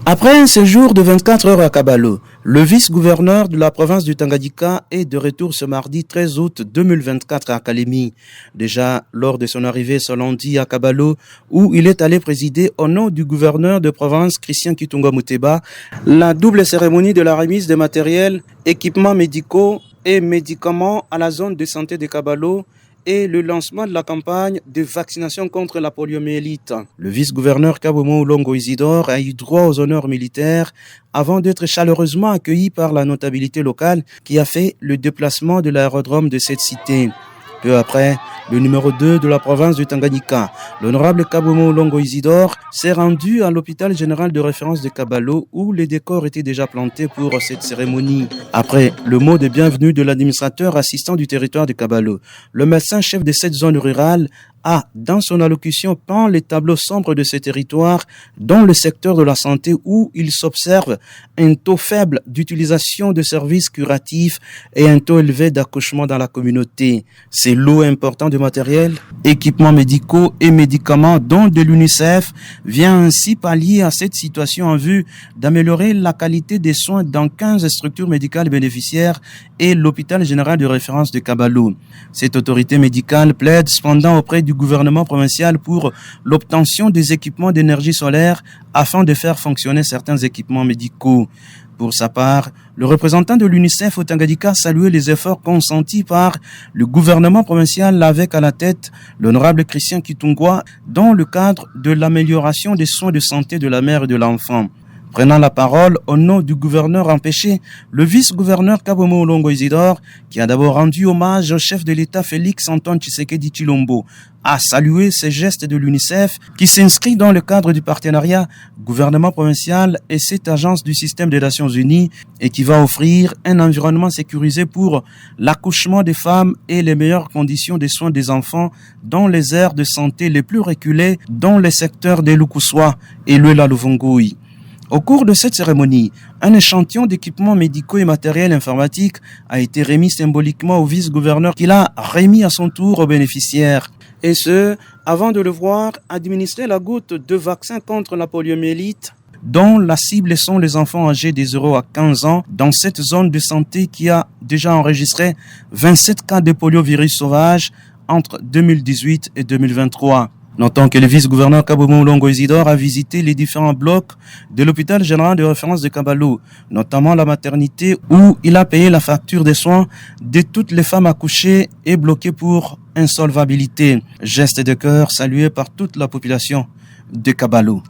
Après un séjour de 24 heures à Kabalo, le vice-gouverneur de la province du Tanganyika est de retour ce mardi 13 août 2024 à Kalemi. Déjà lors de son arrivée ce lundi à Kabalo, où il est allé présider au nom du gouverneur de province Christian Kitunga Muteba la double cérémonie de la remise des matériels, équipements médicaux et médicaments à la zone de santé de Kabalo et le lancement de la campagne de vaccination contre la poliomyélite. Le vice-gouverneur Kabomo Longo Isidore a eu droit aux honneurs militaires avant d'être chaleureusement accueilli par la notabilité locale qui a fait le déplacement de l'aérodrome de cette cité. Peu après, le numéro 2 de la province du Tanganyika, l'honorable Kabomo Longo Isidore, s'est rendu à l'hôpital général de référence de Kabalo où les décors étaient déjà plantés pour cette cérémonie. Après le mot de bienvenue de l'administrateur assistant du territoire de Kabalo, le médecin-chef de cette zone rurale a, dans son allocution, peint les tableaux sombres de ce territoire dans le secteur de la santé où il s'observe un taux faible d'utilisation de services curatifs et un taux élevé d'accouchement dans la communauté. C'est lot important de matériel, équipements médicaux et médicaments dont de l'UNICEF vient ainsi pallier à cette situation en vue d'améliorer la qualité des soins dans 15 structures médicales bénéficiaires et l'hôpital général de référence de Kabalo. Cette autorité médicale plaide cependant auprès du gouvernement provincial pour l'obtention des équipements d'énergie solaire afin de faire fonctionner certains équipements médicaux. Pour sa part, le représentant de l'UNICEF au Tanganyika a salué les efforts consentis par le gouvernement provincial avec à la tête l'honorable Christian Kitunga dans le cadre de l'amélioration des soins de santé de la mère et de l'enfant. Prenant la parole au nom du gouverneur empêché, le vice-gouverneur Kabomo Longo Isidore, qui a d'abord rendu hommage au chef de l'État Félix Antoine Tshisekedi Tshilombo, a salué ces gestes de l'UNICEF qui s'inscrit dans le cadre du partenariat gouvernement provincial et cette agence du système des Nations Unies et qui va offrir un environnement sécurisé pour l'accouchement des femmes et les meilleures conditions de soins des enfants dans les aires de santé les plus reculées dans les secteurs de Lukuswa et Luela-Luvungoui. Au cours de cette cérémonie, un échantillon d'équipements médicaux et matériels informatiques a été remis symboliquement au vice-gouverneur qui l'a remis à son tour aux bénéficiaires. Et ce, avant de le voir administrer la goutte de vaccin contre la poliomyélite, dont la cible sont les enfants âgés des 0 à 15 ans dans cette zone de santé qui a déjà enregistré 27 cas de poliovirus sauvage entre 2018 et 2023. Notons que le vice-gouverneur Kabomo Longo Isidore a visité les différents blocs de l'hôpital général de référence de Kabalo, notamment la maternité où il a payé la facture des soins de toutes les femmes accouchées et bloquées pour insolvabilité. Geste de cœur salué par toute la population de Kabalo.